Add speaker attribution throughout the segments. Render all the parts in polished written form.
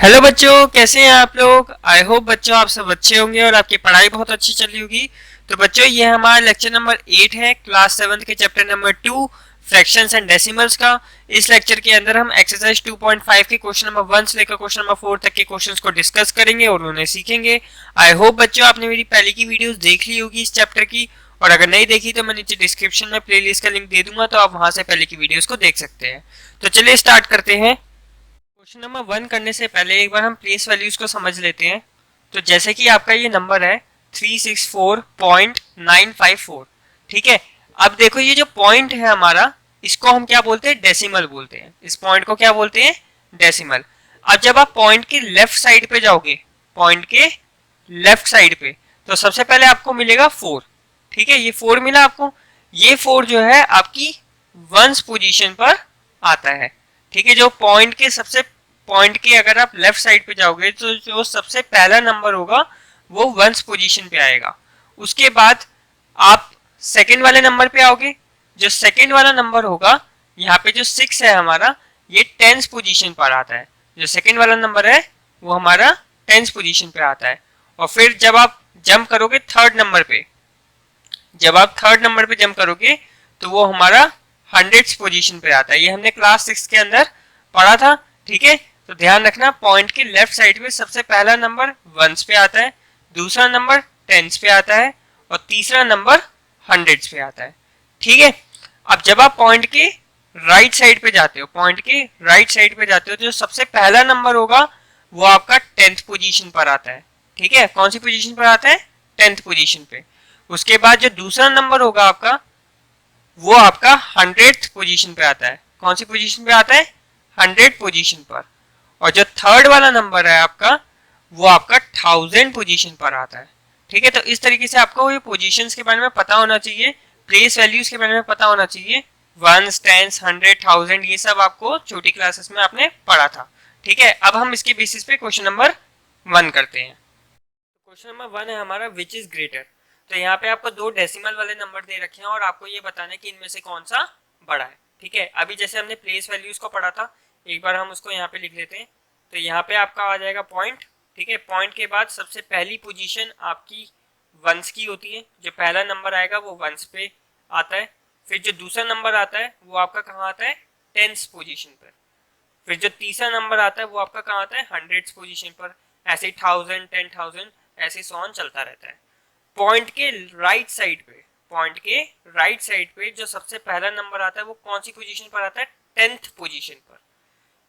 Speaker 1: Hello बच्चों, कैसे हैं आप लोग। आई होप बच्चों आप सब अच्छे होंगे और आपकी पढ़ाई बहुत अच्छी चल रही होगी। तो बच्चों ये हमारा लेक्चर नंबर 8 है क्लास 7 के chapter number 2 fractions and decimals का। इस लेक्चर के अंदर हम एक्सरसाइज 2.5 के क्वेश्चन नंबर 1 से लेकर क्वेश्चन नंबर 4 तक के क्वेश्चंस को डिस्कस करेंगे और उन्हें सीखेंगे। आई होप बच्चों आपने मेरी पहले की वीडियोस देख ली होगी इस चैप्टर की, और अगर नहीं देखी तो मैं नीचे डिस्क्रिप्शन में प्लेलिस्ट का लिंक दे दूंगा, तो आप वहां से पहले की वीडियोस को देख सकते हैं। तो चलिए स्टार्ट करते हैं। क्वेश्चन नंबर 1 करने से पहले एक बार हम प्लेस वैल्यूज को समझ लेते हैं। तो जैसे कि आपका ये नंबर है 364.954, ठीक है। अब देखो ये जो पॉइंट है हमारा, इसको हम क्या बोलते हैं, डेसिमल बोलते हैं। इस पॉइंट को क्या बोलते हैं, डेसिमल। अब जब आप पॉइंट के लेफ्ट साइड पे जाओगे, पॉइंट के लेफ्ट साइड पे, तो सबसे पहले आपको मिलेगा 4, ठीक है। ये 4 मिला आपको। ये 4 जो है आपकी वंस पोजीशन पर आता है, ठीक है। जो पॉइंट के अगर आप लेफ्ट साइड पे जाओगे तो जो सबसे पहला नंबर होगा वो वंस पोजीशन पे आएगा। उसके बाद आप सेकंड वाले नंबर पे आओगे। जो सेकंड वाला नंबर होगा, यहाँ पे जो 6 है हमारा, ये टेंस पोजीशन पर आता है। जो सेकंड वाला नंबर है वो हमारा टेंस पोजीशन पे आता है। और फिर जब आप जंप करोगे थर्ड नंबर पे, जब आप थर्ड नंबर पे जंप करोगे तो वो हमारा हंड्रेड्स पोजीशन पे आता है। ये हमने क्लास 6 के अंदर पढ़ा था, ठीक है। तो ध्यान रखना, पॉइंट के लेफ्ट साइड में सबसे पहला नंबर वंस पे आता है, दूसरा नंबर टेंस पे आता है और तीसरा नंबर हंड्रेड्स पे आता है, ठीक है। अब जब आप पॉइंट के राइट साइड पे जाते हो, पॉइंट के राइट साइड पे जाते हो, तो जो सबसे पहला नंबर होगा वो आपका 10th पोजीशन पर आता है, ठीक है। कौन सी पोजीशन पर आता है, 10th पोजीशन पे। उसके बाद जो दूसरा नंबर होगा आपका, वो आपका 100th पोजीशन पे आता है। कौन सी पोजीशन पे आता है, 100 पोजीशन पर। और जो थर्ड वाला नंबर है आपका, वो आपका 1000 पोजीशन पर आता है, ठीक है। तो इस तरीके से आपको ये पोजीशंस के बारे में पता होना चाहिए, प्लेस वैल्यूज के बारे में पता होना चाहिए। वंस, टेंस, 100, 1000, ये सब आपको छोटी क्लासेस में आपने पढ़ा था, ठीक है। अब हम इसके बेसिस पे क्वेश्चन नंबर 1 करते हैं। क्वेश्चन नंबर 1 है हमारा, विच इज ग्रेटर। तो यहाँ पे आपको दो डेसिमल वाले नंबर दे रखे हैं और आपको ये बताना है कि इनमें से कौन सा बड़ा है, ठीक है। अभी जैसे हमने प्लेस वैल्यूज को पढ़ा था, एक बार हम उसको यहाँ पे लिख लेते हैं। तो यहाँ पे आपका आ जाएगा पॉइंट, ठीक है। पॉइंट के बाद सबसे पहली पोजीशन आपकी वंस की होती है। जो पहला नंबर आएगा वो वंस पे आता है। फिर जो दूसरा नंबर आता है वो आपका कहाँ आता है, टेंस पोजीशन पर। फिर जो तीसरा नंबर आता है वो आपका कहाँ आता है, हंड्रेड्स पोजीशन पर। ऐसे 1000, 10,000, ऐसे सॉन चलता रहता है। पॉइंट के राइट साइड पे, पॉइंट के राइट साइड पे जो सबसे पहला नंबर आता है वो कौन सी पोजीशन पर आता है, 10th पोजीशन पर।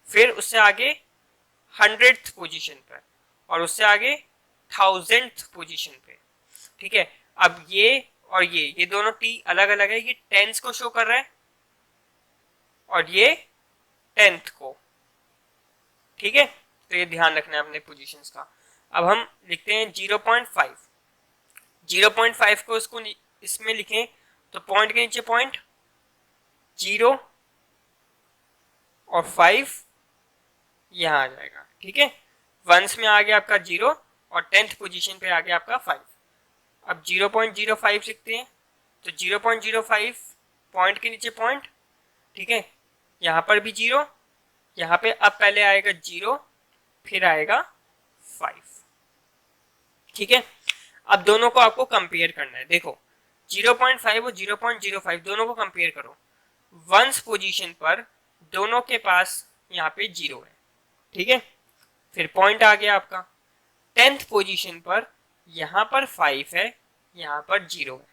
Speaker 1: फिर उससे आगे 100th पोजीशन पर और उससे आगे 1000th पोजीशन पे, ठीक है। अब ये और ये दोनों टी अलग अलग है। ये टेंस को शो कर रहा है और ये 10th को, ठीक है। तो ये ध्यान रखना है अपने पोजीशंस का। अब हम लिखते हैं 0.5। 0.5 को इसको इसमें लिखें तो पॉइंट के नीचे पॉइंट, 0 और 5 यहाँ आ जाएगा, ठीक है। वंस में आ गया आपका 0 और 10th पोजीशन पे आ गया आपका 5। अब 0.05 लिखते हैं तो 0.05 पॉइंट के नीचे पॉइंट, ठीक है। यहाँ पर भी 0, यहाँ पे अब पहले आएगा 0 फिर आएगा 5, ठीक है। अब दोनों को आपको कंपेयर करना है। देखो 0.5 और 0.05 दोनों को कंपेयर करो। वंस पोजीशन पर दोनों के पास यहाँ पे 0 है, ठीक है। फिर पॉइंट आ गया आपका। 10th पोजीशन पर यहाँ पर 5 है, यहाँ पर 0 है,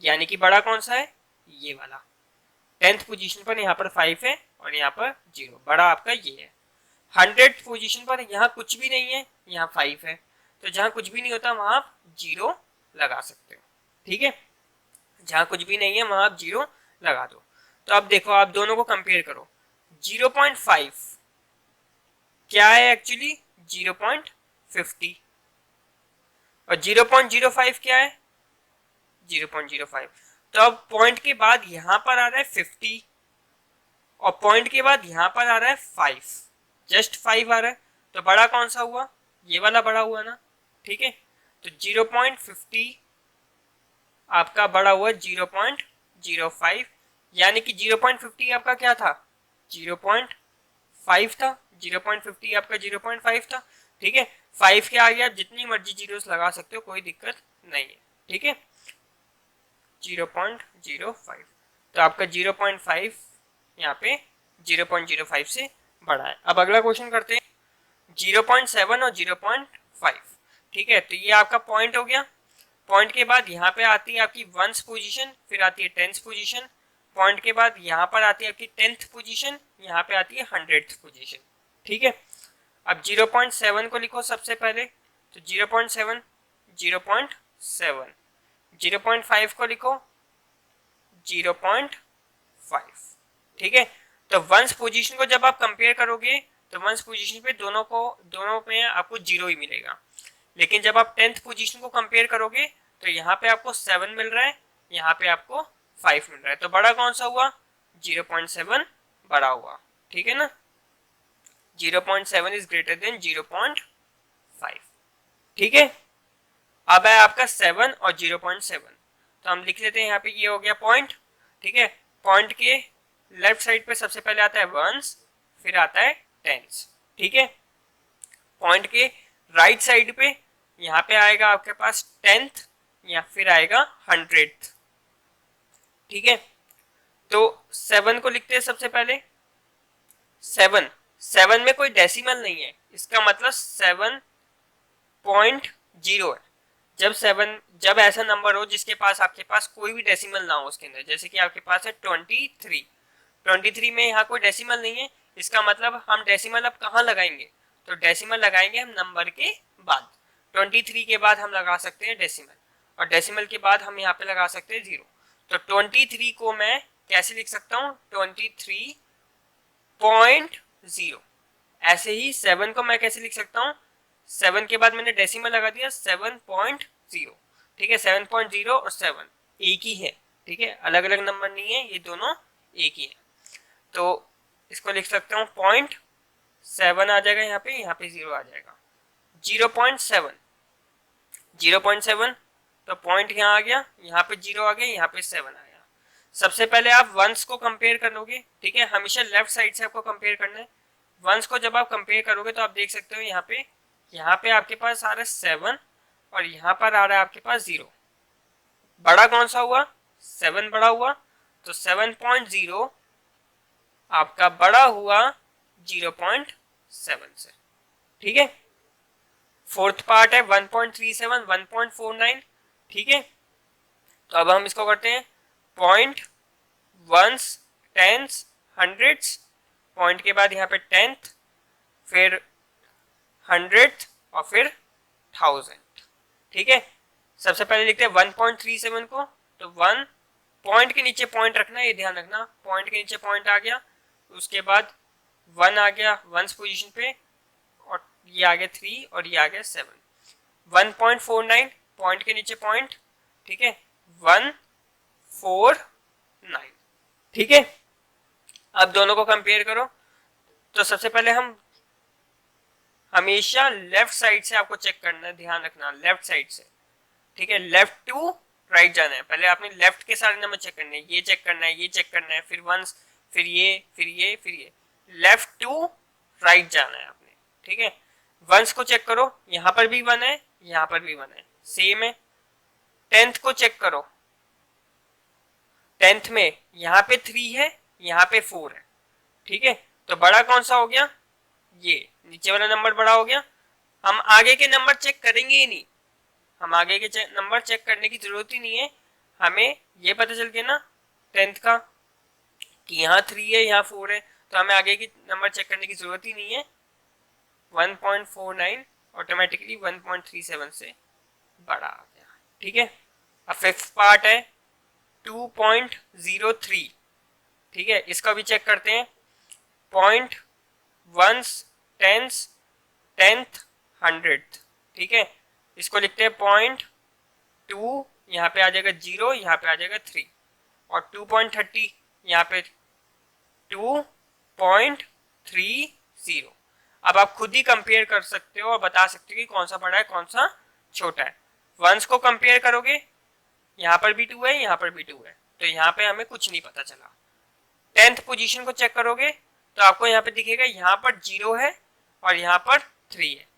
Speaker 1: यानी कि बड़ा कौन सा है, ये वाला। 10th पोजीशन पर यहाँ पर 5 है और यहाँ पर 0, बड़ा आपका ये है। 100th पोजीशन पर यहाँ कुछ भी नहीं है, यहाँ 5 है, तो जहाँ कुछ भी नहीं होता वहां आप 0 लगा सकते हो, ठीक है। जहाँ कुछ भी नहीं है वहां आप 0 लगा दो। तो अब देखो आप दोनों को कंपेयर करो। 0.5 क्या है एक्चुअली, 0.50, और 0.05 क्या है, 0.05। तो अब पॉइंट के बाद यहां पर आ रहा है 50 और पॉइंट के बाद यहां पर आ रहा है 5, जस्ट 5 आ रहा है, तो बड़ा कौन सा हुआ, ये वाला बड़ा हुआ ना, ठीक है। तो 0.50 आपका बड़ा हुआ 0.05, यानी कि 0.50 आपका क्या था, 0.5 5 था, 0.50 आपका 0.5 था, ठीक है। 5 के आगे आप जितनी मर्जी जीरोस लगा सकते हो, कोई दिक्कत नहीं है, ठीक है। 0.05, तो आपका 0.5 यहाँ पे 0.05 से बड़ा है। अब अगला क्वेश्चन करते हैं, 0.7 और 0.5, ठीक है। तो ये आपका पॉइंट हो गया। पॉइंट के बाद यहाँ पे आती है आपकी 1st पोजीशन, फिर आती है 10th पोजीशन। पॉइंट के बाद यहाँ पर आती है आपकी 10th पोजीशन, यहाँ पे आती है 100th पोजीशन, ठीक है। अब 0.7 को लिखो सबसे पहले, तो 0.7, 0.7, 0.5 को लिखो 0.5, ठीक है। तो 1st पोजीशन को जब आप कंपेयर करोगे तो 1st पोजीशन पे दोनों में आपको 0 ही मिलेगा, लेकिन जब आप 10th पोजीशन को कंपेयर करोगे तो यहाँ पे आपको 7 मिल रहा है, यहाँ पे आपको 5 मिल रहा है। तो बड़ा कौन सा हुआ? 0.7 बड़ा हुआ, ठीक है ना। 0.7 इज ग्रेटर देन 0.5, ठीक है। अब है आपका 7 और 0.7, तो हम लिख लेते हैं यहाँ पे, ये हो गया पॉइंट, ठीक है। पॉइंट के लेफ्ट साइड पे सबसे पहले आता है वंस, फिर आता है टेंस, ठीक है। पॉइंट के राइट साइड पे यहाँ पे आएगा आपके पास 10th, या फिर आएगा 100th, ठीक है। तो 7 को लिखते हैं सबसे पहले। 7 में कोई डेसिमल नहीं है, इसका मतलब 7.0 है। जब ऐसा नंबर हो जिसके पास आपके पास कोई भी डेसिमल ना हो उसके अंदर, जैसे कि आपके पास है 23 में यहाँ कोई डेसिमल नहीं है, इसका मतलब हम डेसिमल अब कहाँ लगाएंगे? तो डेसिमल लगाएंगे हम नंबर के बाद। 23 के बाद हम लगा सकते हैं डेसिमल, और डेसिमल के बाद हम यहाँ पे लगा सकते हैं 0। तो 23 को मैं कैसे लिख सकता हूँ? 23.0। ऐसे ही 7 को मैं कैसे लिख सकता हूँ? 7 के बाद मैंने डेसिमल लगा दिया 7.0, ठीक है। 7.0 और 7 एक ही है, ठीक है, अलग अलग नंबर नहीं है, ये दोनों एक ही है। तो इसको लिख सकता हूँ 0.7 आ जाएगा यहाँ पे 0 आ जाएगा। 0.7, 0.7, तो पॉइंट यहाँ आ गया, यहाँ पे 0 आ गया, यहाँ पे 7 आ गया। सबसे पहले आप वंस को कंपेयर कर लोगे, ठीक है, हमेशा लेफ्ट साइड से आपको कंपेयर करना है। वंस को जब आप कंपेयर करोगे तो आप देख सकते हो यहाँ पे आपके पास आ रहा है 7, और यहाँ पर आ रहा है आपके पास 0। बड़ा कौन सा हुआ? 7 बड़ा हुआ, तो 7.0 आपका बड़ा हुआ 0.7 से, ठीक है। फोर्थ पार्ट है 1.37, 1.49, ठीक है। तो अब हम इसको करते हैं point, ones, tens, hundreds. Point के बाद यहाँ पे 10th, फिर 100th और फिर 1000, ठीक है। सबसे पहले लिखते हैं 1.37 को, तो 1 पॉइंट के नीचे पॉइंट रखना है, ये ध्यान रखना, पॉइंट के नीचे पॉइंट आ गया, उसके बाद 1 आ गया 1st पोजीशन पे, और ये आ गया 3 और ये आ गया 7। 1.49 पॉइंट के नीचे पॉइंट, ठीक है, 149, ठीक है। अब दोनों को कंपेयर करो, तो सबसे पहले हम हमेशा लेफ्ट साइड से आपको चेक करना है, ध्यान रखना लेफ्ट साइड से, ठीक है। लेफ्ट टू राइट जाना है, पहले आपने लेफ्ट के सारे नंबर चेक करने हैं, ये चेक करना है, ये चेक करना है, फिर वंस, फिर ये, फिर ये, फिर ये, लेफ्ट टू राइट जाना है आपने, ठीक है। वंस को चेक करो, यहाँ पर भी 1 है, यहाँ पर भी 1 है, सेम है। 10th को चेक करो, 10th में यहाँ पे 3 है, यहाँ पे 4 है, ठीक है। तो बड़ा कौन सा हो गया? ये नीचे वाला नंबर बड़ा हो गया। हम आगे के नंबर चेक करेंगे ही नहीं, हम आगे के नंबर चेक करने की जरूरत ही नहीं है, हमें ये पता चल गया ना 10th का कि यहाँ 3 है, यहाँ 4 है, तो हमें आगे की नंबर चेक करने की जरूरत ही नहीं है। 1.49 ऑटोमेटिकली 1.37 से बड़ा आ गया, ठीक है। अब 5th पार्ट है 2.03, ठीक है, इसका भी चेक करते हैं। Point, ones, tense, 10th, 100th, ठीक है। इसको लिखते हैं 0.2, यहाँ पे आ जाएगा 0, यहाँ पे आ जाएगा 3, और 2.30 यहाँ पे 2.30। अब आप खुद ही कंपेयर कर सकते हो और बता सकते हो कि कौन सा बड़ा है कौन सा छोटा है। वंस को कंपेयर करोगे, यहाँ पर भी 2 है, यहाँ पर भी 2 है, तो यहाँ पे हमें कुछ नहीं पता चला। 10th पोजीशन को चेक करोगे, तो आपको यहाँ पे दिखेगा यहाँ पर 0 है और यहाँ पर 3 है।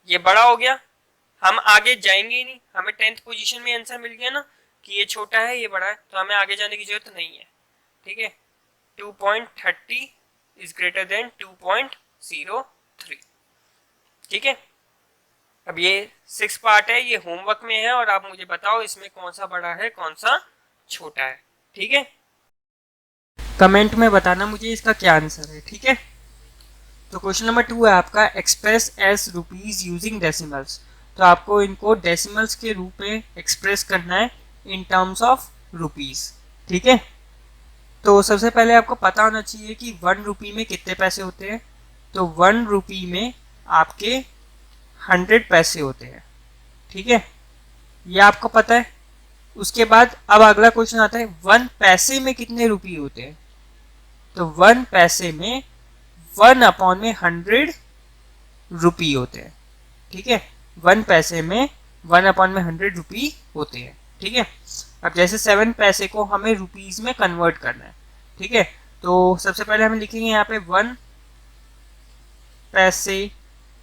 Speaker 1: ये बड़ा हो गया, हम आगे जाएंगे ही नहीं, हमें 10th पोजीशन में आंसर मिल गया ना कि ये छोटा है ये बड़ा है, तो हमें आगे जाने की जरूरत नहीं है। ठीक है, 2.30 इज ग्रेटर देन 2.03। ठीक है, अब ये 6 पार्ट है, ये होमवर्क में है और आप मुझे बताओ इसमें कौन सा बड़ा है कौन सा छोटा है। ठीक है, कमेंट में बताना मुझे इसका क्या आंसर है। ठीक है, तो क्वेश्चन नंबर 2 है आपका, express as rupees using decimals. तो आपको इनको डेसिमल्स के रूप में एक्सप्रेस करना है इन टर्म्स ऑफ रुपीज। ठीक है, तो सबसे पहले आपको पता होना चाहिए कि 1 रुपी में कितने पैसे होते हैं। तो 1 रुपी में आपके 100 पैसे होते हैं। ठीक है, ये आपको पता है। उसके बाद अब अगला क्वेश्चन आता है 1 पैसे में कितने रुपये होते हैं। तो 1 पैसे में 1/100 रुपी होते हैं। ठीक है, 1 पैसे में 1/100 रुपी होते हैं। ठीक है, अब जैसे 7 पैसे को हमें रुपीज में कन्वर्ट करना है। ठीक है, तो सबसे पहले हम लिखेंगे यहाँ पे 1 पैसे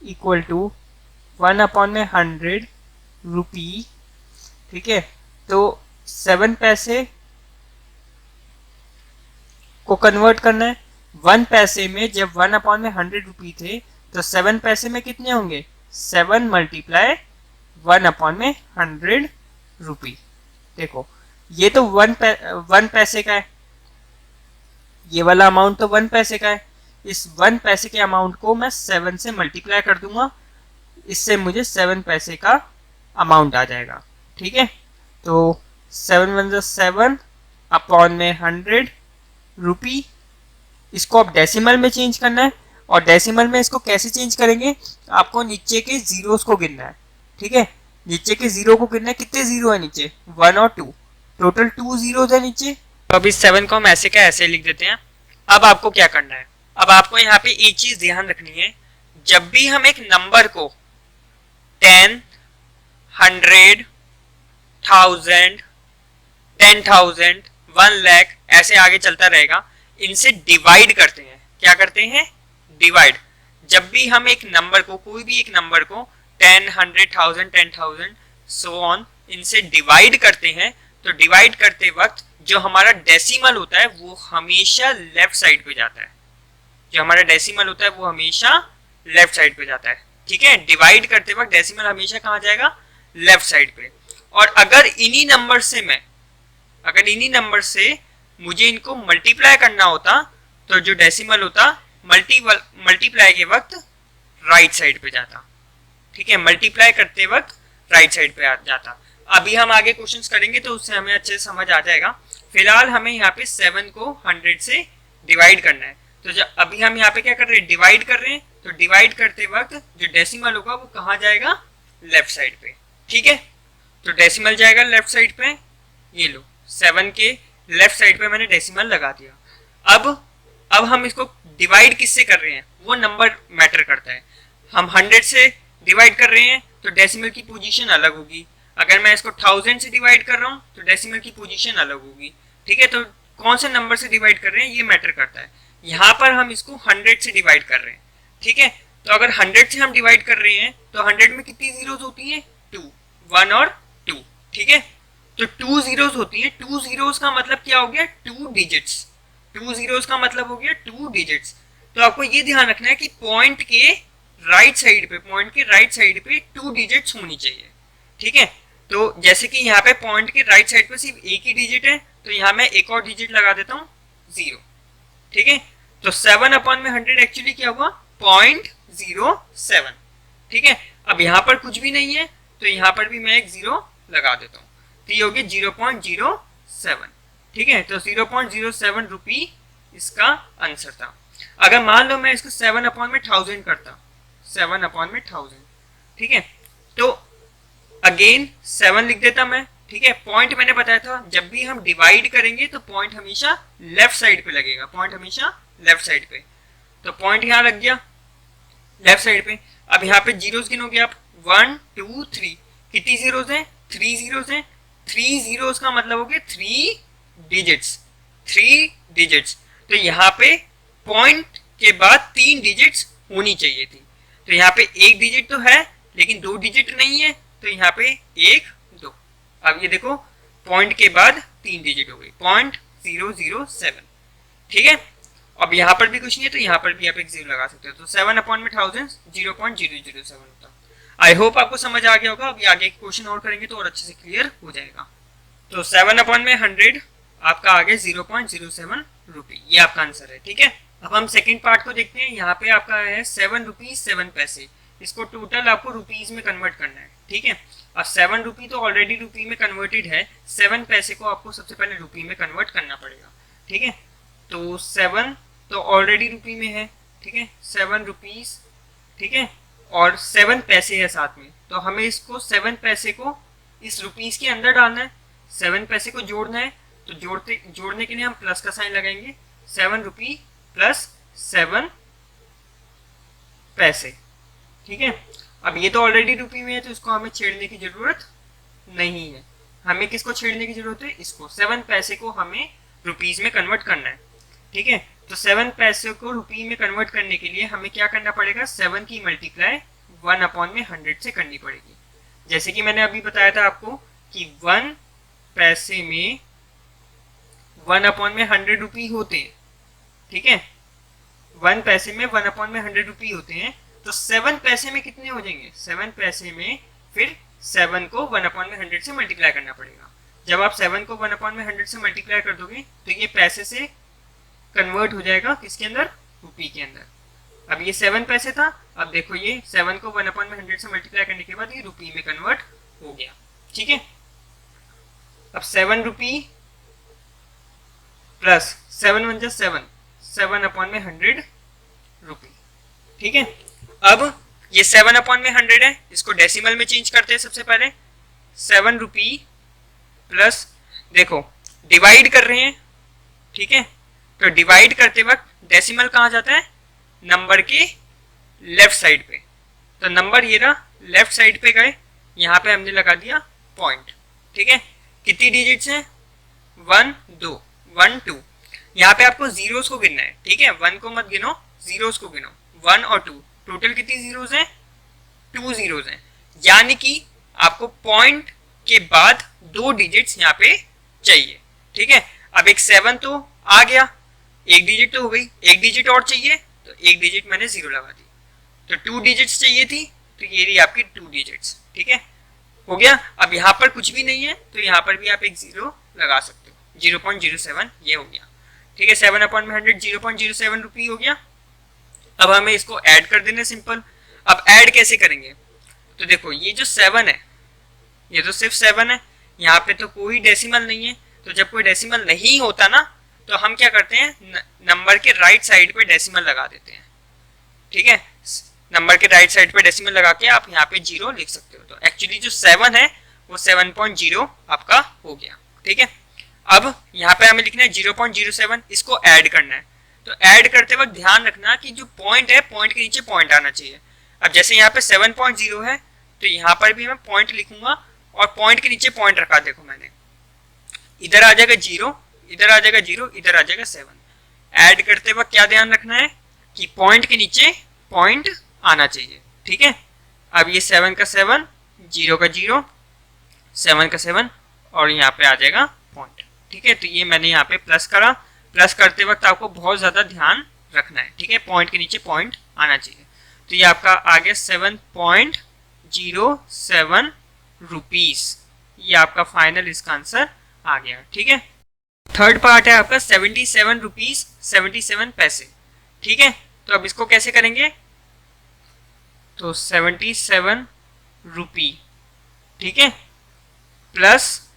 Speaker 1: इक्वल टू 1/100 रुपी। ठीक है, तो 7 पैसे को कन्वर्ट करना है। 1 पैसे में जब 1/100 रुपी थे तो 7 पैसे में कितने होंगे, 7 मल्टीप्लाई 1/100 रुपी। देखो ये तो 1 पैसे का है, ये वाला अमाउंट तो 1 पैसे का है। इस 1 पैसे के अमाउंट को मैं 7 से मल्टीप्लाई कर दूंगा, इससे मुझे 7 पैसे का अमाउंट आ जाएगा। ठीक है, तो 7 × 7 अपॉन में 100 रुपी। इसको अब डेसिमल में चेंज करना है, और डेसिमल में इसको कैसे चेंज करेंगे, आपको नीचे के जीरोस को गिनना है। ठीक है, नीचे के जीरो को गिनना है। कितने जीरो है नीचे, 1 और 2, टोटल 2 जीरोस है नीचे। तो अभी 7 को हम ऐसे का ऐसे लिख देते हैं। अब आपको क्या करना है, अब आपको यहाँ पे एक चीज ध्यान रखनी है, जब भी हम एक नंबर को 10, 100, 1000, 10,000, 1 लाख ऐसे आगे चलता रहेगा, इनसे डिवाइड करते हैं। क्या करते हैं, डिवाइड। जब भी हम एक नंबर को, कोई भी एक नंबर को 10, 100, 1000, 10,000 सो ऑन इनसे डिवाइड करते हैं, तो डिवाइड करते वक्त जो हमारा डेसिमल होता है वो हमेशा लेफ्ट साइड पे जाता है। जो हमारा डेसिमल होता है वो हमेशा लेफ्ट साइड पे जाता है। ठीक है, डिवाइड करते वक्त डेसिमल हमेशा कहाँ जाएगा, लेफ्ट साइड पे। और अगर इन्हीं नंबर से मुझे इनको मल्टीप्लाई करना होता तो जो डेसिमल होता मल्टीप्लाई के वक्त राइट साइड पे जाता। ठीक है, मल्टीप्लाई करते वक्त राइट साइड पे जाता। अभी हम आगे क्वेश्चंस करेंगे तो उससे हमें अच्छे से समझ आ जाएगा। फिलहाल हमें यहाँ पे 7 को 100 से डिवाइड करना है। तो जब अभी हम यहाँ पे क्या कर रहे हैं, डिवाइड कर रहे हैं, तो डिवाइड करते वक्त जो डेसिमल होगा वो कहाँ जाएगा, लेफ्ट साइड पे। ठीक है, तो डेसिमल जाएगा लेफ्ट साइड पे। ये लो 7 के लेफ्ट साइड पे मैंने डेसिमल लगा दिया। अब हम इसको डिवाइड किससे कर रहे हैं, वो नंबर मैटर करता है। हम 100 से डिवाइड कर रहे हैं तो डेसिमल की पोजीशन अलग होगी। अगर मैं इसको 1000 से डिवाइड कर रहा हूँ तो डेसिमल की पोजीशन अलग होगी। ठीक है, तो कौन से नंबर से डिवाइड कर रहे हैं ये मैटर करता है। यहाँ पर हम इसको 100 से डिवाइड कर रहे हैं। ठीक है, तो अगर 100 से हम डिवाइड कर रहे हैं तो 100 में कितनी जीरोस होती हैं, 2, 1 और 2। ठीक है, तो 2 जीरोस होती हैं। 2 जीरोस का मतलब क्या हो गया, 2 डिजिट्स। 2 जीरोस का मतलब हो गया 2 डिजिट्स। तो आपको ये ध्यान रखना है कि पॉइंट के राइट साइड पे 2 डिजिट्स होनी चाहिए। ठीक है, तो जैसे कि यहाँ पे पॉइंट के राइट साइड पे सिर्फ एक ही डिजिट है, तो यहाँ मैं एक और डिजिट लगा देता हूँ, 0। ठीक है, तो 7/100 एक्चुअली क्या हुआ, 0.07। ठीक है, अब यहाँ पर कुछ भी नहीं है तो यहाँ पर भी मैं एक 0 लगा देता हूँ, तो ये हो गया 0.07। ठीक है, तो 0.07 रुपी इसका आंसर था। अगर मान लो मैं इसको 7/1000 करता, 7/1000। ठीक है, तो अगेन 7 लिख देता मैं। ठीक है, पॉइंट मैंने बताया था जब भी हम डिवाइड करेंगे तो पॉइंट हमेशा लेफ्ट साइड पे लगेगा, पॉइंट हमेशा लेफ्ट साइड पे। तो पॉइंट यहाँ लग गया लेफ्ट साइड पे। अब यहाँ पे जीरोस गिनोगे आप, 1 2 3, कितनी जीरोस हैं, 3 जीरोस हैं। 3 जीरोस का मतलब हो गया 3 डिजिट्स। तो यहाँ पे पॉइंट के बाद 3 डिजिट्स होनी चाहिए थी। तो यहाँ पे 1 डिजिट तो है लेकिन 2 डिजिट नहीं है, तो यहाँ पे 1 2। अब ये देखो पॉइंट के बाद 3 डिजिट हो गई 0.007, ठीक है। अब यहाँ पर भी कुछ नहीं है तो यहाँ पर भी आप एक 0 लगा सकते हो, तो 7/1000 0.007 होता। आई होप आपको समझ आ गया होगा। अभी आगे क्वेश्चन और करेंगे तो और अच्छे से क्लियर हो जाएगा। तो 7/100 आपका आ गया 0.07 रुपये, ये आपका आंसर है, ठीक है। अब हम सेकंड पार्ट को देखते हैं। यहाँ पे आपका है 7 रुपीज 7 पैसे, इसको टोटल आपको रुपीज में कन्वर्ट करना है, ठीक है। अब 7 रुपी तो ऑलरेडी रुपी में कन्वर्टेड है, 7 पैसे को आपको सबसे पहले रुपी में कन्वर्ट करना पड़ेगा, ठीक है। तो 7 तो ऑलरेडी रुपी में है, ठीक है, 7 रुपीज, ठीक है, और 7 पैसे है साथ में, तो हमें इसको 7 पैसे को इस रुपीज के अंदर डालना है, 7 पैसे को जोड़ना है। तो जोड़ने के लिए हम प्लस का साइन लगाएंगे, 7 रुपी प्लस 7 पैसे, ठीक है। अब ये तो ऑलरेडी रुपी में है तो इसको हमें छेड़ने की जरूरत नहीं है। हमें किसको छेड़ने की जरूरत है, इसको 7 पैसे को हमें रुपीज में कन्वर्ट करना है, ठीक है। तो 7 पैसे को रुपी में कन्वर्ट करने के लिए हमें क्या करना पड़ेगा, 7 की मल्टीप्लाई 1/100 से करनी पड़ेगी। जैसे कि मैंने अभी बताया था आपको कि 1 पैसे में 1/100 रुपी होते हैं, ठीक है। 1 पैसे में 1/100 रुपी होते हैं, तो 7 पैसे में कितने हो जाएंगे, 7 पैसे में फिर 7 को 1/100 से मल्टीप्लाई करना पड़ेगा। जब आप 7 को 1/100 से मल्टीप्लाई कर दोगे तो ये पैसे से कन्वर्ट हो जाएगा किसके अंदर, रुपी के अंदर। अब ये 7 पैसे था, अब देखो ये 7 को 1/100 से मल्टीप्लाई करने के बाद ये रुपी में कन्वर्ट हो गया, ठीक है। अब 7 रुपी प्लस 7 1 7, 7/100 रुपी, ठीक है। अब ये 7/100 है, इसको डेसिमल में चेंज करते हैं सबसे पहले। 7 रुपी प्लस, देखो डिवाइड कर रहे हैं, ठीक है, तो डिवाइड करते वक्त डेसिमल कहाँ जाता है, नंबर के लेफ्ट साइड पे। तो नंबर ये रहा लेफ्ट साइड पे गए, यहाँ पे हमने लगा दिया पॉइंट, ठीक है। कितनी डिजिट्स हैं, 1 2 1 2। यहाँ पे आपको जीरोस को गिनना है, ठीक है, 1 को मत गिनो, जीरोस को गिनो, 1 और 2, टोटल कितनी जीरोस हैं, 2 जीरोस हैं। यानी कि आपको पॉइंट के बाद 2 डिजिट्स यहाँ पे चाहिए, ठीक है। अब एक 7 तो आ गया, 1 डिजिट तो हो गई, 1 डिजिट और चाहिए, तो 1 डिजिट मैंने 0 लगा दी। तो 2 डिजिट्स चाहिए थी, तो ये रही आपकी 2 डिजिट्स, ठीक है, हो गया। अब यहाँ पर कुछ भी नहीं है तो यहाँ पर भी आप एक 0 लगा सकते हो, 0.07 ये हो गया, ठीक है। 7/100 0.07 रुपी हो गया। अब हमें इसको ऐड कर देना सिंपल। अब ऐड कैसे करेंगे, तो देखो ये जो 7 है ये तो सिर्फ 7 है, यहाँ पे तो कोई डेसिमल नहीं है। तो जब कोई डेसिमल नहीं होता ना तो हम क्या करते हैं, नंबर के राइट साइड पे डेसिमल लगा देते हैं, ठीक है। नंबर के राइट साइड पे डेसिमल लगा के आप यहाँ पे 0 लिख सकते हो। तो एक्चुअली जो 7 है वो 7.0 आपका हो गया, ठीक है। अब यहाँ पे हमें लिखना है 0.07, इसको ऐड करना है। तो ऐड करते वक्त ध्यान रखना कि जो पॉइंट है पॉइंट के नीचे पॉइंट आना चाहिए। अब जैसे यहाँ पे 7.0 है तो यहाँ पर भी मैं पॉइंट लिखूंगा और पॉइंट के नीचे पॉइंट रखा, देखो मैंने, इधर आ जाएगा 0, इधर आ जाएगा 0, इधर आ जाएगा 7। ऐड करते वक्त क्या ध्यान रखना है कि पॉइंट के नीचे पॉइंट आना चाहिए, ठीक है। अब ये 7 का 7, 0 का 0, 7 का 7 और यहाँ पे आ जाएगा पॉइंट, ठीक है। तो ये मैंने यहाँ पे प्लस करा। प्लस करते वक्त आपको बहुत ज़्यादा ध्यान रखना है, ठीक है, पॉइंट के नीचे पॉइंट आना चाहिए। तो ये आपका आ गया 7.07 रुपीज़, ये आपका फाइनल इसका आंसर आ गया, ठीक है। थर्ड पार्ट है आपका 77 रुपीज़ 77 पैसे, ठीक है। तो अब इसको कैसे करेंगे, तो 77 रुपी, ठीक है, प्लस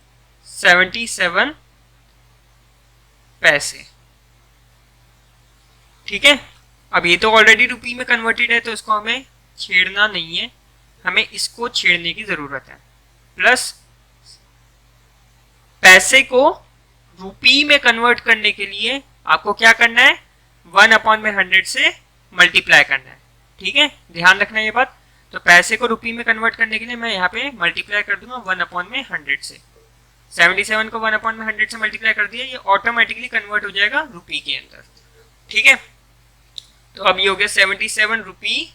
Speaker 1: 77 पैसे, ठीक है। अब ये तो ऑलरेडी रुपी में कन्वर्टेड है तो इसको हमें छेड़ना नहीं है, हमें इसको छेड़ने की जरूरत है। प्लस पैसे को रुपी में कन्वर्ट करने के लिए आपको क्या करना है, 1/100 से मल्टीप्लाई करना है, ठीक है, ध्यान रखना ये बात। तो पैसे को रुपी में कन्वर्ट करने के लिए मैं यहाँ पे मल्टीप्लाई कर दूंगा 1/100 से। 77 को 1/100 से मल्टीप्लाई कर दिया, ये ऑटोमेटिकली कन्वर्ट हो जाएगा रुपी के अंदर, ठीक है। तो अब ये हो गया 77 रुपी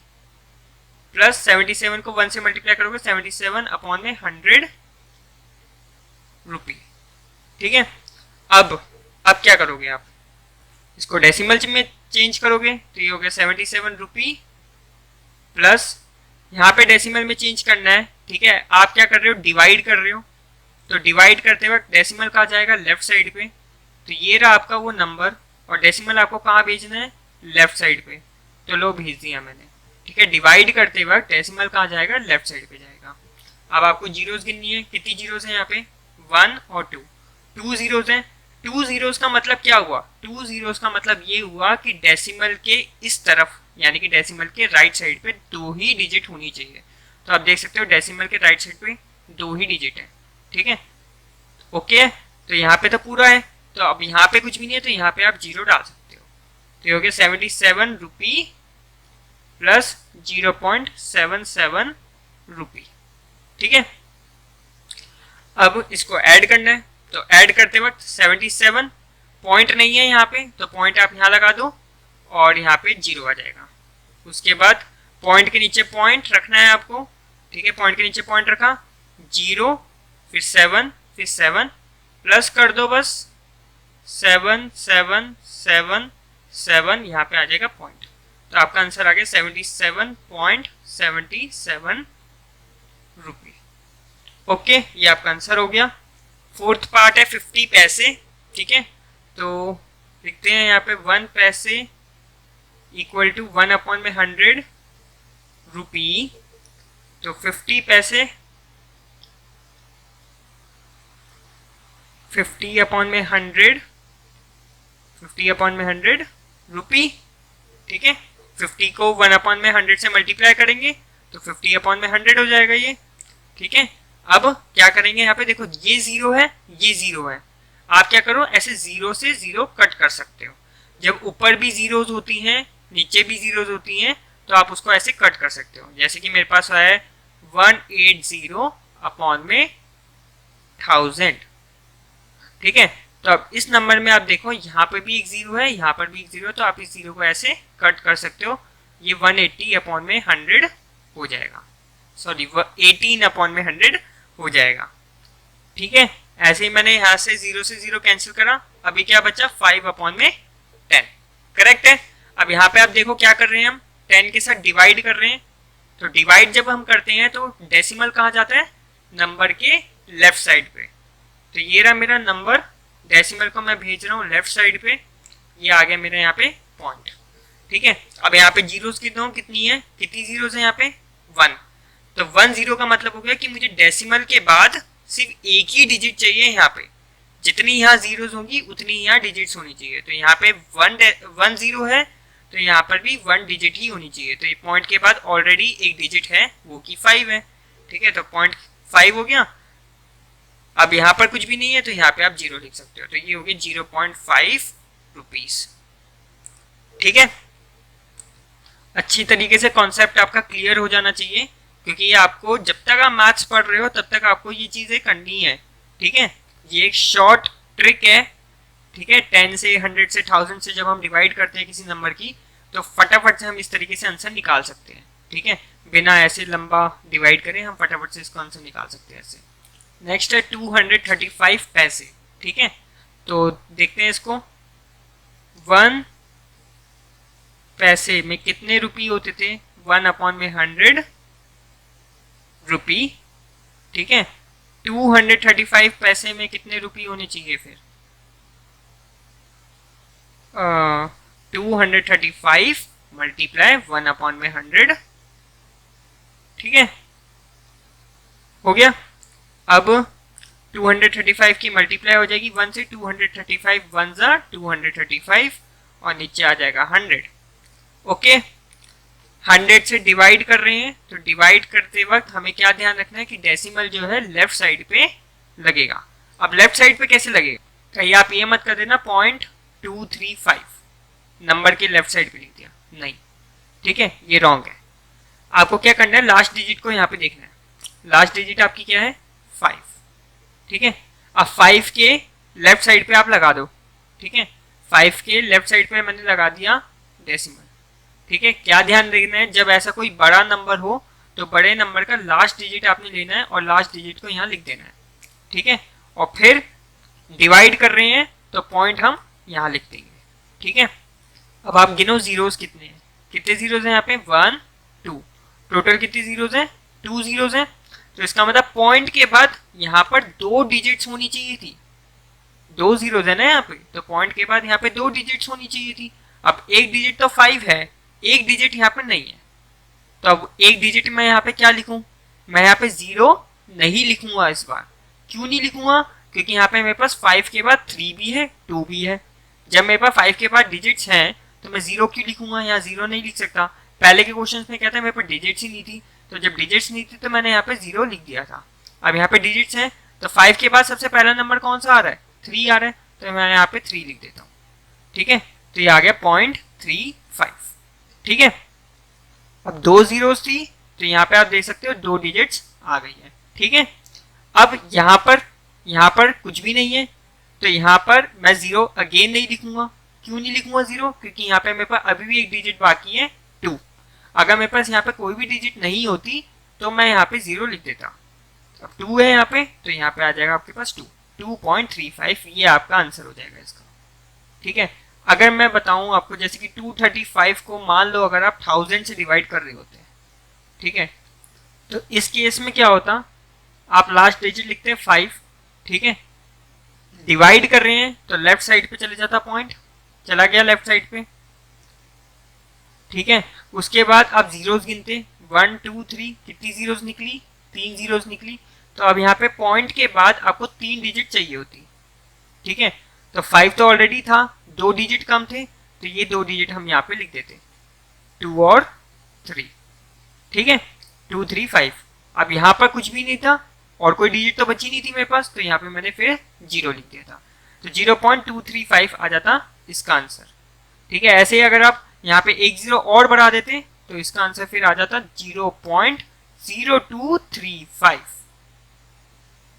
Speaker 1: प्लस 77 को 1 से मल्टीप्लाई करोगे 77 अपॉन में 100 रुपी। ठीक है, अब क्या करोगे आप, इसको डेसिमल में चेंज करोगे तो ये हो गया 77 रुपी प्लस यहाँ पे डेसिमल में चेंज करना है। ठीक है, आप क्या कर रहे हो, डिवाइड कर रहे हो, तो डिवाइड करते वक्त डेसिमल कहाँ जाएगा, लेफ्ट साइड पे। तो ये रहा आपका वो नंबर और डेसिमल आपको कहाँ भेजना है, लेफ्ट साइड पे। तो लो भेज दिया मैंने। ठीक है, डिवाइड करते वक्त डेसिमल कहाँ जाएगा, लेफ्ट साइड पे जाएगा। अब आपको जीरोस गिननी है, कितनी जीरोस है यहाँ पे, 1 और 2, 2 जीरोस हैं। 2 जीरोस का मतलब क्या हुआ, 2 जीरोस का मतलब ये हुआ कि डेसिमल के इस तरफ यानी कि डेसिमल के राइट साइड पे 2 ही डिजिट होनी चाहिए। तो आप देख सकते हो डेसिमल के राइट साइड पे 2 ही डिजिट है। ठीक है, ओके, तो यहाँ पे तो पूरा है, तो अब यहाँ पे कुछ भी नहीं है, तो यहाँ पे आप जीरो डाल सकते हो। तो ये हो गया 77 रुपी प्लस 0.77 रुपी। ठीक है, अब इसको ऐड करना है, तो ऐड करते वक्त 77 पॉइंट नहीं है यहाँ पे, तो पॉइंट आप यहाँ लगा दो और यहाँ पे जीरो आ जाएगा। उसके बाद पॉइंट के नीचे पॉइंट रखना है आपको। ठीक है, पॉइंट के नीचे पॉइंट रखा, 0 फिर 7 फिर 7 प्लस कर दो बस 7 7 7 7, यहाँ पे आ जाएगा पॉइंट। तो आपका आंसर आ गया 77.77 रुपी। ओके, ये आपका आंसर हो गया। फोर्थ पार्ट है 50 पैसे। ठीक है, तो लिखते हैं यहाँ पे 1 पैसे इक्वल टू 1 अपॉन में 100 रुपी। तो 50 पैसे 50 अपॉन में 100 रुपी। ठीक है, 50 को 1 अपॉन में 100 से मल्टीप्लाई करेंगे तो 50 अपॉन में 100 हो जाएगा ये। ठीक है, अब क्या करेंगे, यहाँ पे देखो ये जीरो है, ये जीरो है। आप क्या करो, ऐसे जीरो से जीरो कट कर सकते हो। जब ऊपर भी जीरोज होती हैं नीचे भी जीरोज होती हैं तो आप उसको ऐसे कट कर सकते हो। जैसे कि मेरे पास है 180 अपॉन में 1000। ठीक है, तो अब इस नंबर में आप देखो यहाँ पे भी एक जीरो है, यहाँ पर भी एक जीरो है, तो आप इस जीरो को ऐसे कट कर सकते हो। ये 180 अपॉन में 100 हो जाएगा, सॉरी 18 अपॉन में 100 हो जाएगा। ठीक है, ऐसे ही मैंने यहाँ से जीरो कैंसिल करा, अभी क्या बचा 5 अपॉन में 10। करेक्ट है। अब यहाँ पे आप देखो क्या कर रहे हैं, हम 10 के साथ डिवाइड कर रहे हैं। तो डिवाइड जब हम करते हैं तो डेसिमल कहाँ जाता है, नंबर के लेफ्ट साइड पे। तो ये रहा मेरा नंबर, डेसिमल को मैं भेज रहा हूँ लेफ्ट साइड पे, ये आ गया मेरा यहाँ पे पॉइंट। ठीक है, अब यहाँ पे जीरोस कितनी है, कितनी जीरोस है यहाँ पे 1। तो 1 0 का मतलब हो गया कि मुझे डेसिमल के बाद सिर्फ एक ही डिजिट चाहिए यहाँ पे। जितनी यहाँ जीरोस होंगी उतनी यहाँ डिजिट्स होनी चाहिए। तो यहाँ पे 1 0 है तो यहाँ पर भी 1 डिजिट ही होनी चाहिए। तो ये पॉइंट के बाद ऑलरेडी एक डिजिट है वो कि 5 है। ठीक है, तो 0.5 हो गया। अब यहाँ पर कुछ भी नहीं है तो यहाँ पे आप जीरो लिख सकते हो। तो ये हो गया 0.5 रुपीस। ठीक है, अच्छी तरीके से कॉन्सेप्ट आपका क्लियर हो जाना चाहिए, क्योंकि ये आपको जब तक आप मैथ्स पढ़ रहे हो तब तक आपको ये चीज़ें करनी है। ठीक है, ये एक शॉर्ट ट्रिक है। ठीक है, 10 से 100 से 1000 से जब हम डिवाइड करते हैं किसी नंबर की तो फटाफट से हम इस तरीके से आंसर निकाल सकते हैं। ठीक है, बिना ऐसे लंबा डिवाइड करें हम फटाफट से इसको आंसर निकाल सकते हैं ऐसे। नेक्स्ट है 235 पैसे। ठीक है, तो देखते हैं इसको। 1 पैसे में कितने रुपये होते थे, 1 अपॉन में 100 रुपी। ठीक है, 235 पैसे में कितने रुपये होने चाहिए फिर, 235 मल्टीप्लाई 1 अपॉन में 100। ठीक है, हो गया। अब 235 की मल्टीप्लाई हो जाएगी 1 से, 235 1 जा 235 और नीचे आ जाएगा 100। ओके, 100 से डिवाइड कर रहे हैं तो डिवाइड करते वक्त हमें क्या ध्यान रखना है कि डेसिमल जो है लेफ्ट साइड पे लगेगा। अब लेफ्ट साइड पे कैसे लगेगा, कहीं आप ये मत कर देना 0.235 नंबर के लेफ्ट साइड पे लिख दिया, नहीं। ठीक है, ये रॉन्ग है। आपको क्या करना है, लास्ट डिजिट को यहाँ पे देखना है। लास्ट डिजिट आपकी क्या है, 5। ठीक है, अब 5 के लेफ्ट साइड पे आप लगा दो। ठीक है, 5 के लेफ्ट साइड पे मैंने लगा दिया डेसिमल। ठीक है, क्या ध्यान रखना है, जब ऐसा कोई बड़ा नंबर हो तो बड़े नंबर का लास्ट डिजिट आपने लेना है और लास्ट डिजिट को यहाँ लिख देना है। ठीक है, और फिर डिवाइड कर रहे हैं तो पॉइंट हम यहाँ लिख देंगे। ठीक है, अब आप गिनो जीरोस कितने हैं, कितने जीरोस हैं यहाँ पे, 1 2, टोटल कितनी जीरोस हैं, 2 जीरोस हैं। तो इसका मतलब पॉइंट के बाद यहाँ पर 2 डिजिट्स होनी चाहिए थी, 2 जीरोस है ना यहाँ पे, तो पॉइंट के बाद यहाँ पे 2 डिजिट्स होनी चाहिए थी। अब एक डिजिट तो 5 है, एक डिजिट यहाँ पर नहीं है, तो अब एक डिजिट में यहाँ पे क्या लिखूं, मैं यहाँ पे 0 नहीं लिखूंगा इस बार। क्यों नहीं लिखूंगा, क्योंकि यहाँ पे मेरे पास 5 के बाद 3 भी है 2 भी है। जब मेरे पास 5 के बाद डिजिट्स हैं तो मैं 0 क्यों लिखूंगा, यहाँ 0 नहीं लिख सकता। पहले के क्वेश्चन में क्या था, मेरे पास डिजिट्स ही नहीं थी, तो जब डिजिट्स नहीं थी तो मैंने यहाँ पे 0 लिख दिया था। अब यहाँ पे डिजिट्स हैं तो 5 के बाद सबसे पहला नंबर कौन सा आ रहा है, 3 आ रहा है, तो मैं यहाँ पे 3 लिख देता हूँ। ठीक है, तो ये आ गया 0.35। ठीक है, अब 2 जीरोस थी तो यहाँ पे आप देख सकते हो 2 डिजिट्स आ गई है। ठीक है, अब यहाँ पर कुछ भी नहीं है, तो यहाँ पर मैं 0 अगेन नहीं लिखूंगा। क्यों नहीं लिखूंगा 0, क्योंकि यहाँ पे मेरे पास अभी भी एक डिजिट बाकी है 2। अगर मेरे पास यहाँ पे कोई भी डिजिट नहीं होती तो मैं यहाँ पे 0 लिख देता। अब 2 है यहाँ पे, तो यहाँ पे आ जाएगा आपके पास 2.35, ये आपका आंसर हो जाएगा इसका। ठीक है, अगर मैं बताऊं आपको, जैसे कि 235 को मान लो अगर आप 1000 से डिवाइड कर रहे होते हैं, ठीक है, तो इस केस में क्या होता, आप लास्ट डिजिट लिखते हैं 5। ठीक है, डिवाइड कर रहे हैं तो लेफ्ट साइड पे चले जाता, पॉइंट चला गया लेफ्ट साइड पे। ठीक है, उसके बाद आप जीरोस गिनते, 1 2 3, कितनी जीरोस निकली, 3 जीरोस निकली। तो अब यहाँ पे पॉइंट के बाद आपको 3 डिजिट चाहिए होती। ठीक है, तो 5 तो ऑलरेडी था, 2 डिजिट कम थे, तो ये 2 डिजिट हम यहाँ पे लिख देते, 2 और 3। ठीक है, 2 3 5। अब यहाँ पर कुछ भी नहीं था और कोई डिजिट तो बची नहीं थी मेरे पास, तो यहाँ पे मैंने फिर 0 लिख दिया था, तो 0.235 आ जाता इसका आंसर। ठीक है, ऐसे ही अगर आप यहाँ पे एक 0 और बढ़ा देते तो इसका आंसर फिर आ जाता 0.0235।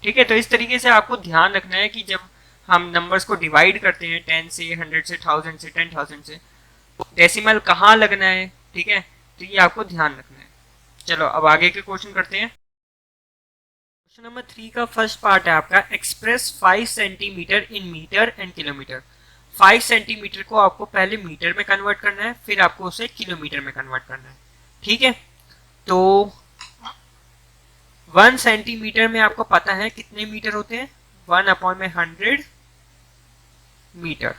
Speaker 1: ठीक है, तो इस तरीके से आपको ध्यान रखना है कि जब हम नंबर्स को डिवाइड करते हैं 10 से, 100 से, 1000 से, 10,000 से, डेसिमल कहाँ लगना है। ठीक है, तो ये आपको ध्यान रखना है। चलो अब आगे के क्वेश्चन करते हैं। क्वेश्चन नंबर 3 का फर्स्ट पार्ट है आपका, express 5 centimetre in metre and kilometre. 5 centimetre को आपको पहले मीटर में कन्वर्ट करना है, फिर आपको उसे किलोमीटर में कन्वर्ट करना है। ठीक है, तो 1 सेंटीमीटर में आपको पता है कितने मीटर होते हैं, 1/100 मीटर।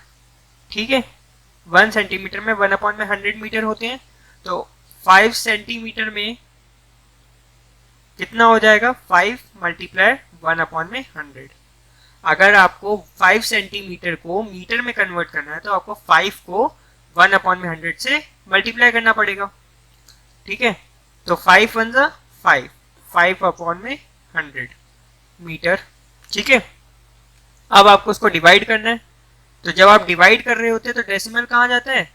Speaker 1: ठीक है, 1 सेंटीमीटर में 1/100 मीटर होते हैं, तो 5 सेंटीमीटर में कितना हो जाएगा, 5 × 1/100। अगर आपको 5 सेंटीमीटर को मीटर में कन्वर्ट करना है तो आपको 5 को 1/100 से मल्टीप्लाई करना पड़ेगा। ठीक है, तो 5 1 जा 5, 5/100 मीटर। ठीक है, अब आपको उसको डिवाइड करना है, तो जब आप डिवाइड कर रहे होते हैं तो डेसिमल कहाँ जाता है,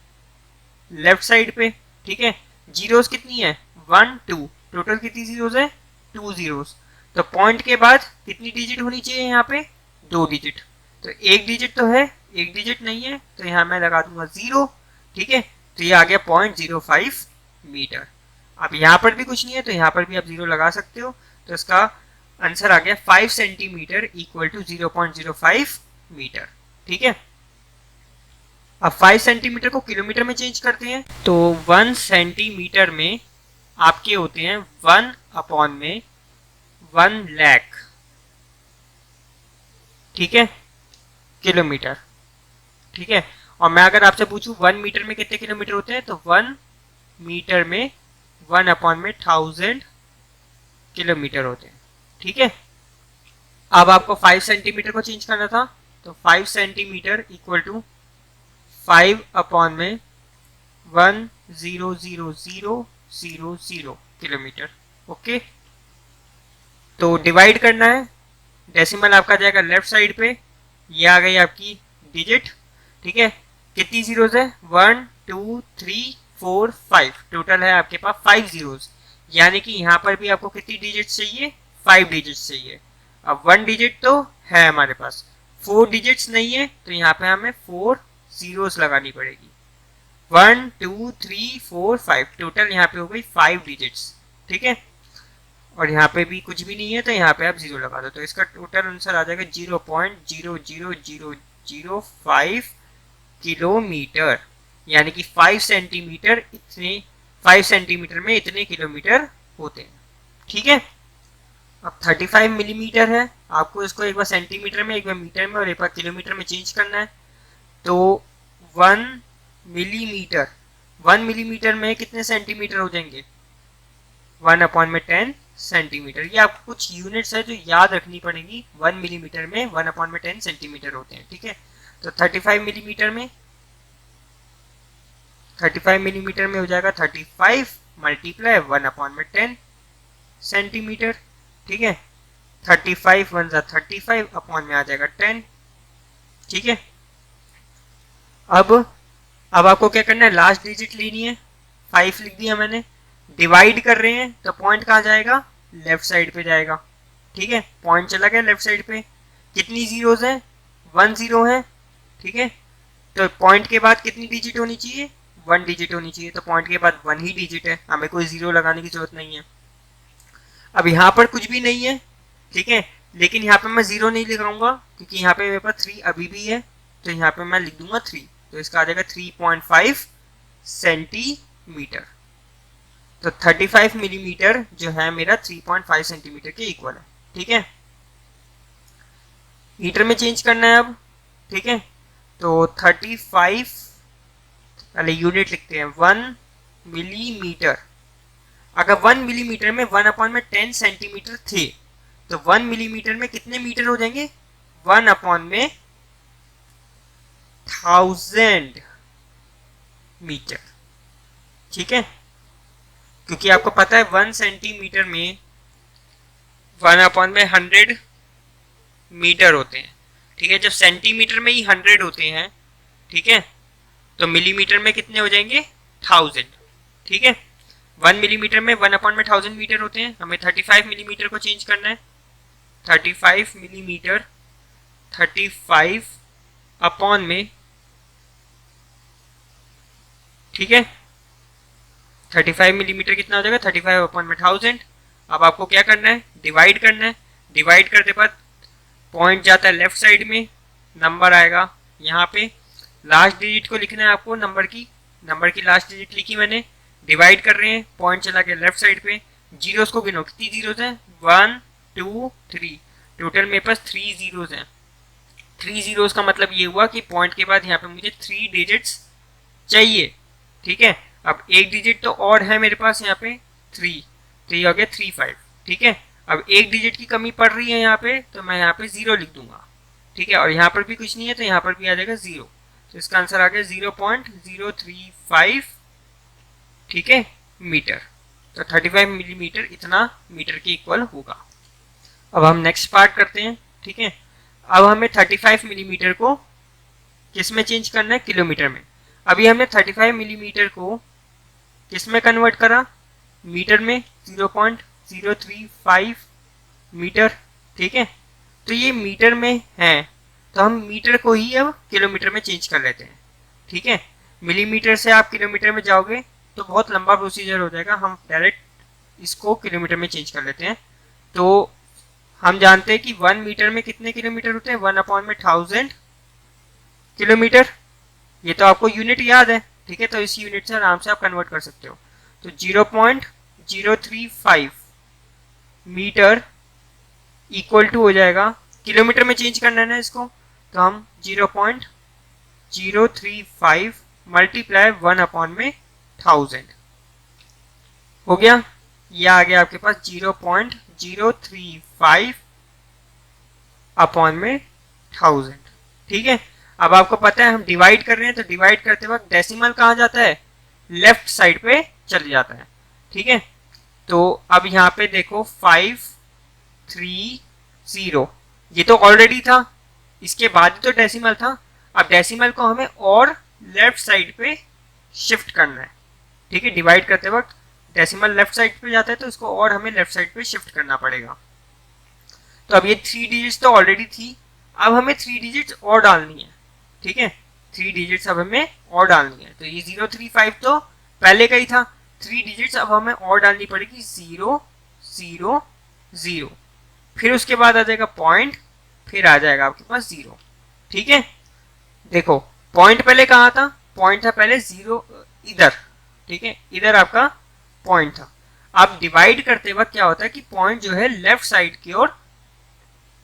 Speaker 1: लेफ्ट साइड पे। ठीक है, जीरोस कितनी है, 1 2, टोटल कितनी जीरोस है, 2 जीरोस। तो पॉइंट के बाद कितनी डिजिट होनी चाहिए यहाँ पे, 2 डिजिट। तो एक डिजिट तो है, एक डिजिट नहीं है, तो यहाँ मैं लगा दूंगा 0। ठीक है, तो ये आ गया 0.05 मीटर। अब यहाँ पर भी कुछ नहीं है तो यहाँ पर भी आप 0 लगा सकते हो, तो इसका आंसर आ गया 5 सेंटीमीटर इक्वल टू 0.05 मीटर। ठीक है, अब 5 सेंटीमीटर को किलोमीटर में चेंज करते हैं, तो 1 सेंटीमीटर में आपके होते हैं 1/1,00,000। ठीक है, किलोमीटर। ठीक है, और मैं अगर आपसे पूछूं 1 मीटर में कितने किलोमीटर होते हैं, तो 1 मीटर में 1/1000 किलोमीटर होते हैं। ठीक है, अब आपको 5 सेंटीमीटर को चेंज करना था, तो 5 centimetre equal to 5/1,000,000 kilometre. Okay, तो डिवाइड करना है, डेसिमल आपका जाएगा लेफ्ट साइड पे, ये आ गई आपकी डिजिट। ठीक है, कितनी जीरोस है, 1 2 3 4 5, टोटल है आपके पास 5 जीरोस, यानी कि यहाँ पर भी आपको कितनी डिजिट्स चाहिए, 5 डिजिट्स चाहिए। अब 1 डिजिट तो है हमारे पास, 4 डिजिट्स नहीं है, तो यहाँ पे हमें 4 जीरोस लगानी पड़ेगी। 1 2 3 4 5 टोटल यहाँ पे हो गई 5 डिजिट्स, ठीक है। और यहाँ पे भी कुछ भी नहीं है तो यहाँ पे आप 0 लगा दो, तो इसका टोटल आंसर आ जाएगा 0.00005 किलोमीटर, यानी कि 5 सेंटीमीटर इतने 5 सेंटीमीटर में इतने किलोमीटर होते हैं, ठीक है। अब 35 मिलीमीटर है, आपको इसको एक बार सेंटीमीटर में, एक बार मीटर में और एक बार किलोमीटर में चेंज करना है। तो 1 मिलीमीटर, 1 मिलीमीटर में कितने सेंटीमीटर हो जाएंगे, 1/10 सेंटीमीटर। ये आपको कुछ यूनिट्स है जो याद रखनी पड़ेगी। 1 मिलीमीटर में 1/10 सेंटीमीटर होते हैं, ठीक है। तो 35 मिलीमीटर में हो जाएगा 35 मल्टीप्लाई 1/10 सेंटीमीटर, ठीक है। 35 1 जा 35 अपॉन में आ जाएगा 10, ठीक है। अब आपको क्या करना है, लास्ट डिजिट लेनी है, 5 लिख दिया मैंने। डिवाइड कर रहे हैं तो पॉइंट कहाँ जाएगा, लेफ्ट साइड पे जाएगा, ठीक है। पॉइंट चला गया लेफ्ट साइड पे। कितनी जीरोज हैं, 1 0 है, ठीक है। तो पॉइंट के बाद कितनी डिजिट होनी चाहिए, 1 डिजिट होनी चाहिए, तो पॉइंट के बाद 1 ही डिजिट है, हमें कोई 0 लगाने की जरूरत नहीं है। अब यहाँ पर कुछ भी नहीं है, ठीक है, लेकिन यहाँ पे मैं 0 नहीं लगाऊंगा क्योंकि यहाँ पे मेरे पास 3 अभी भी है, तो यहाँ पे मैं लिख दूंगा 3, तो इसका आ जाएगा 3.5 सेंटीमीटर। तो 35 मिलीमीटर जो है मेरा 3.5 सेंटीमीटर के इक्वल है, ठीक है। मीटर में चेंज करना है अब, ठीक है। तो 35 पहले यूनिट लिखते हैं, 1 मिलीमीटर। अगर 1 मिलीमीटर में 1/10 सेंटीमीटर थे तो 1 मिलीमीटर में कितने मीटर हो जाएंगे, 1/1000 मीटर, ठीक है। क्योंकि आपको पता है 1 सेंटीमीटर में 1/100 मीटर होते हैं, ठीक है। जब सेंटीमीटर में ही 100 होते हैं, ठीक है, तो मिलीमीटर में कितने हो जाएंगे, 1000, ठीक है। 1 मिलीमीटर में 1/1000 मीटर होते हैं। हमें 35 मिलीमीटर को चेंज करना है, 35 मिलीमीटर 35 अपॉन में, ठीक है। 35 मिलीमीटर कितना हो जाएगा, 35 अपॉन में 1000। अब आपको क्या करना है, डिवाइड करना है। डिवाइड करते बाद पॉइंट जाता है लेफ्ट साइड में, नंबर आएगा यहाँ पे, लास्ट डिजिट को लिखना है आपको, नंबर की लास्ट डिजिट लिखी मैंने। डिवाइड कर रहे हैं, पॉइंट चला गया लेफ्ट साइड पे। जीरोस को गिनो, कितनी जीरोस हैं, 1 2 3, टोटल मेरे पास 3 जीरोस हैं। 3 जीरोस का मतलब ये हुआ कि पॉइंट के बाद यहाँ पे मुझे 3 डिजिट्स चाहिए, ठीक है। अब एक डिजिट तो और है मेरे पास यहाँ पे 3, तो ये हो गया 35, ठीक है। अब एक डिजिट की कमी पड़ रही है यहाँ पे, तो मैं यहाँ पे 0 लिख दूंगा, ठीक है। और यहाँ पर भी कुछ नहीं है तो यहाँ पर भी आ जाएगा 0, तो इसका आंसर आ गया 0.035, ठीक है, मीटर। तो 35 मिलीमीटर इतना मीटर के इक्वल होगा। अब हम नेक्स्ट पार्ट करते हैं, ठीक है। अब हमें 35 मिलीमीटर को किस में चेंज करना है, किलोमीटर में। अभी हमने 35 मिलीमीटर को किस में कन्वर्ट करा, मीटर में, 0.035 मीटर, ठीक है। तो ये मीटर में है, तो हम मीटर को ही अब किलोमीटर में चेंज कर लेते हैं, ठीक है। मिलीमीटर से आप किलोमीटर में जाओगे तो बहुत लंबा प्रोसीजर हो जाएगा, हम डायरेक्ट इसको किलोमीटर में चेंज कर लेते हैं। तो हम जानते हैं कि 1 मीटर में कितने किलोमीटर होते हैं, 1/1000 किलोमीटर। ये तो आपको यूनिट याद है, ठीक है, तो इस यूनिट से आराम से आप कन्वर्ट कर सकते हो। तो 0.035 मीटर इक्वल टू हो जाएगा, किलोमीटर में चेंज करना है ना इसको, तो हम 0.035 मल्टीप्लाई 1/1000 हो गया। यह आ गया आपके पास 0.035 अपॉन में 1000, ठीक है। अब आपको पता है हम डिवाइड कर रहे हैं, तो डिवाइड करते वक्त डेसिमल कहाँ जाता है, लेफ्ट साइड पे चले जाता है, ठीक है। तो अब यहाँ पे देखो 530, ये तो ऑलरेडी था, इसके बाद ही तो डेसिमल था। अब डेसिमल को हमें और लेफ्ट साइड पे शिफ्ट करना है, ठीक है। डिवाइड करते वक्त डेसिमल लेफ्ट साइड पे जाता है, तो इसको और हमें लेफ्ट साइड पे शिफ्ट करना पड़ेगा। तो अब ये 3 डिजिट्स तो ऑलरेडी थी, अब हमें 3 डिजिट्स और डालनी है, ठीक है। 3 डिजिट्स अब हमें और डालनी है। तो ये 035 तो पहले का ही था, 3 डिजिट्स अब हमें और डालनी पड़ेगी, 0 0 0, फिर उसके बाद आ जाएगा पॉइंट, फिर आ जाएगा आपके पास 0। ठीक है, देखो पॉइंट पहले कहाँ था, पॉइंट था पहले 0 इधर। ठीक है, इधर आपका पॉइंट था। आप डिवाइड करते वक्त क्या होता है कि पॉइंट जो है लेफ्ट साइड की ओर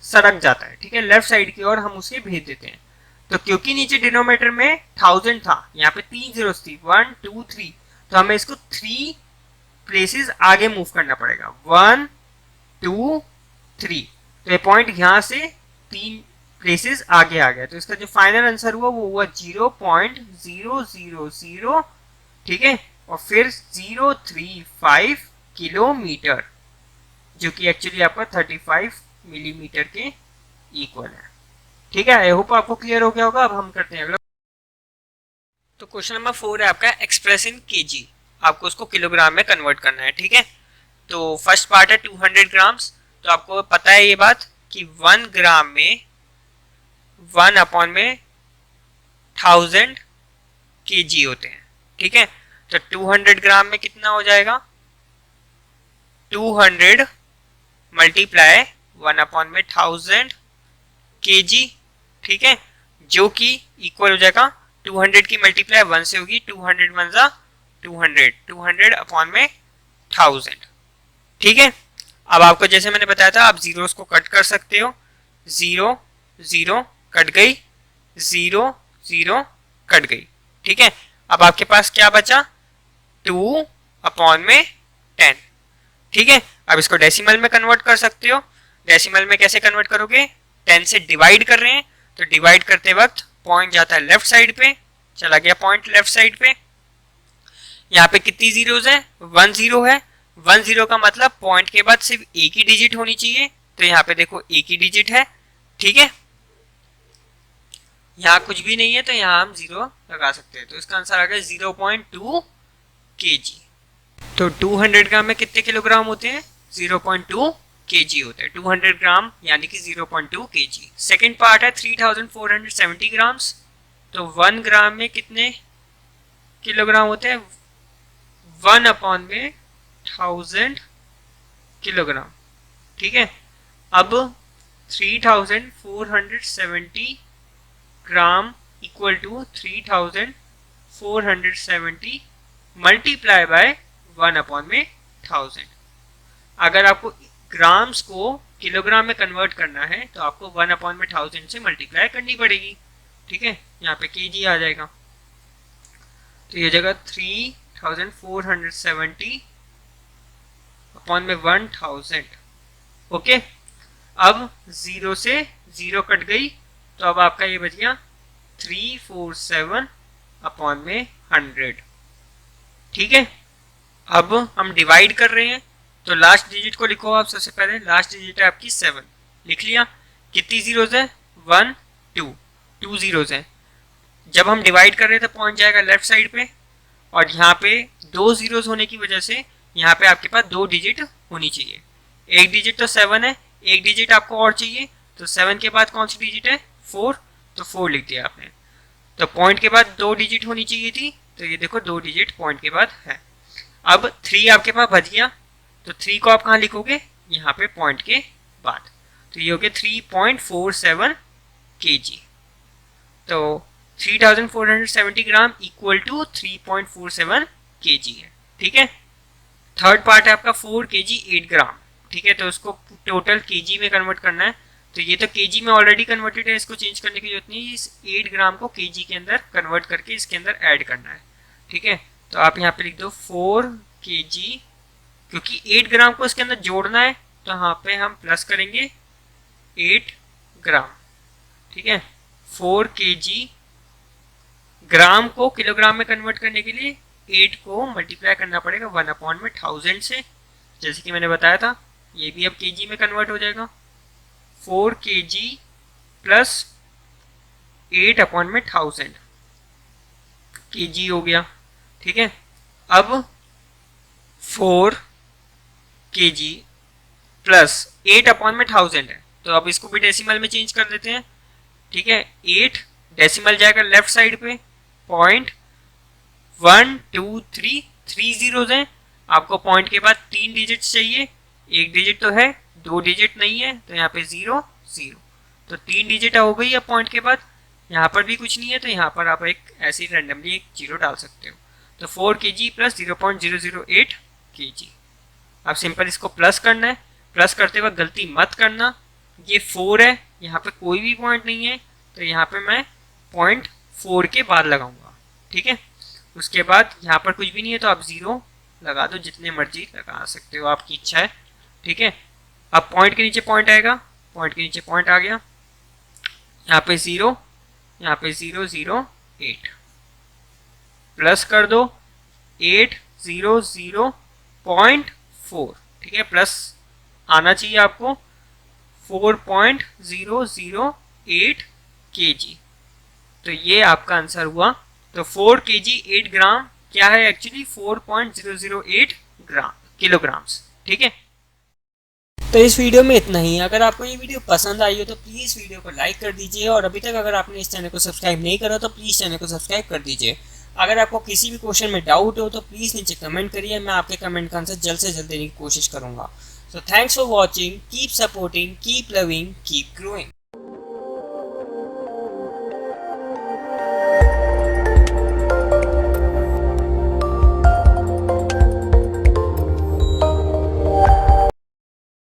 Speaker 1: सरक जाता है। ठीक है, लेफ्ट साइड की ओर हम उसे भेज देते हैं। तो क्योंकि नीचे डिनोमिनेटर में 1000 था, यहाँ पे 3 जीरोस थी, 1 2 3, तो हमें इसको 3 प्लेसेस आगे मूव करना पड़ेगा, 1 2 3। तो ये पॉइंट यहाँ से 3 प्लेसेस आगे आ गया। तो इसका जो फाइनल आंसर हुआ वो हुआ 0.000। ठीक है, और फिर 035 किलोमीटर, जो कि एक्चुअली आपका 35 मिलीमीटर के इक्वल है। ठीक है, आई होप आपको क्लियर हो गया होगा। अब हम करते हैं अगला। तो क्वेश्चन नंबर 4 है आपका, एक्सप्रेस इन केजी, आपको उसको किलोग्राम में कन्वर्ट करना है। ठीक है, तो फर्स्ट पार्ट है 200 ग्राम्स। तो आपको पता है ये बात कि 1 ग्राम में 1 अपॉन में 1000 केजी होते हैं। ठीक है, तो 200 ग्राम में कितना हो जाएगा, 200 मल्टीप्लाई 1 अपॉन में 1000 केजी। ठीक है, जो कि इक्वल हो जाएगा 200 की मल्टीप्लाई 1 से होगी, 200 1 जा 200, 200 अपॉन में 1000। ठीक है, अब आपको जैसे मैंने बताया था आप जीरोस को कट कर सकते हो, 0 0 कट गई, 0 0 कट गई। ठीक है, अब आपके पास क्या बचा, 2 अपॉन में 10। ठीक है, अब इसको डेसिमल में कन्वर्ट कर सकते हो। डेसिमल में कैसे कन्वर्ट करोगे, 10 से डिवाइड कर रहे हैं तो डिवाइड करते वक्त पॉइंट जाता है लेफ्ट साइड पे, चला गया पॉइंट लेफ्ट साइड पे। यहाँ पे कितनी जीरोस है, 1 0 है। 1 0 का मतलब पॉइंट के बाद सिर्फ एक ही डिजिट होनी चाहिए, तो यहाँ पे देखो एक ही डिजिट है। ठीक है, यहाँ कुछ भी नहीं है तो यहाँ हम 0 लगा सकते हैं। तो इसका आंसर आ गया 0.2 kg। तो 200 ग्राम में कितने किलोग्राम होते हैं, 0.2 kg होते हैं। 200 ग्राम यानी कि 0.2 kg। सेकेंड पार्ट है 3470 ग्राम्स। तो 1 ग्राम में कितने किलोग्राम होते हैं, 1 अपॉन में 1000 किलोग्राम। ठीक है, अब 3470 gram equal to 3470 multiply by 1 upon में 1000। अगर आपको ग्राम्स को किलोग्राम में कन्वर्ट करना है तो आपको 1 अपॉन में 1000 से मल्टीप्लाई करनी पड़ेगी। ठीक है, यहाँ पे केजी आ जाएगा, तो ये जगह 3470 अपॉन में 1000। ओके, अब 0 से 0 कट गई, तो अब आपका ये बच गया 347 अपॉन में 100। ठीक है, अब हम डिवाइड कर रहे हैं तो लास्ट डिजिट को लिखो आप। सबसे पहले लास्ट डिजिट है आपकी 7, लिख लिया। कितनी जीरोज है, 1 2, 2 जीरोज है। जब हम डिवाइड कर रहे थे पॉइंट जाएगा लेफ्ट साइड पे, और यहाँ पे 2 जीरोज होने की वजह से यहाँ पे आपके पास 2 डिजिट होनी चाहिए। एक डिजिट तो 7 है, एक डिजिट आपको और चाहिए, तो 7 के बाद कौन सी डिजिट है, 4, तो 4 लिख दिया आपने। तो पॉइंट के बाद 2 डिजिट होनी चाहिए थी, तो ये देखो 2 डिजिट पॉइंट के बाद है। अब 3 आपके पास बच गया, तो 3 को आप कहाँ लिखोगे, यहाँ पे पॉइंट के बाद। तो ये हो गया 3.47 kg। तो 3470 ग्राम इक्वल टू 3.47 kg है। ठीक है, थर्ड पार्ट है आपका 4 kg 8 ग्राम। ठीक है, तो उसको टोटल kg में कन्वर्ट करना है। तो ये तो kg में ऑलरेडी कन्वर्टेड है, इसको चेंज करने की जरूरत नहीं, इस 8 ग्राम को kg के अंदर कन्वर्ट करके इसके अंदर ऐड करना है। ठीक है, तो आप यहाँ पे लिख दो 4 kg, क्योंकि 8 ग्राम को इसके अंदर जोड़ना है तो यहाँ पे हम प्लस करेंगे 8 ग्राम। ठीक है, 4 kg, ग्राम को किलोग्राम में कन्वर्ट करने के लिए 8 को मल्टीप्लाई करना पड़ेगा 1 अपॉन में 1000 से, जैसे कि मैंने बताया था। ये भी अब kg में कन्वर्ट हो जाएगा, 4 kg प्लस 8 अपॉन में 1000 kg हो गया। ठीक है, अब 4 kg प्लस 8 अपॉन में 1000 है, तो अब इसको भी डेसिमल में चेंज कर देते हैं। ठीक है, 8 डेसिमल जाएगा लेफ्ट साइड पे, 0.123, 3 जीरोज हैं, आपको पॉइंट के बाद 3 डिजिट्स चाहिए, एक डिजिट तो है, 2 डिजिट नहीं है, तो यहाँ पे 0 0, तो 3 डिजिट हो गई अब पॉइंट के बाद। यहाँ पर भी कुछ नहीं है, तो यहाँ पर आप एक ऐसे रैंडमली एक जीरो डाल सकते हो। तो 4 kg प्लस 0.008 kg। अब सिंपल इसको प्लस करना है, प्लस करते वक्त गलती मत करना, ये 4 है, यहाँ पे कोई भी पॉइंट नहीं है, तो यहाँ पे मैं पॉइंट 4 के बाद लगाऊंगा, ठीक है। उसके बाद यहाँ पर कुछ भी नहीं है, तो आप 0 लगा दो, जितने मर्जी लगा सकते हो, आपकी इच्छा है, ठीक है। अब पॉइंट के नीचे पॉइंट आएगा, पॉइंट के नीचे पॉइंट आ गया, यहाँ पे 0, यहाँ पे 008 प्लस कर दो 800.4, ठीक है, प्लस आना चाहिए आपको 4.008 kg। तो ये आपका आंसर हुआ। तो 4 kg 8 ग्राम क्या है एक्चुअली 4.008 ग्राम किलोग्राम्स, ठीक है। तो इस वीडियो में इतना ही। अगर आपको ये वीडियो पसंद आई हो तो प्लीज़ वीडियो को लाइक कर दीजिए, और अभी तक अगर आपने इस चैनल को सब्सक्राइब नहीं करा तो प्लीज़ चैनल को सब्सक्राइब कर दीजिए। अगर आपको किसी भी क्वेश्चन में डाउट हो तो प्लीज़ नीचे कमेंट करिए, मैं आपके कमेंट का आंसर जल्द से जल्द देने की कोशिश करूँगा। So thanks for watching, keep supporting, keep loving, keep growing.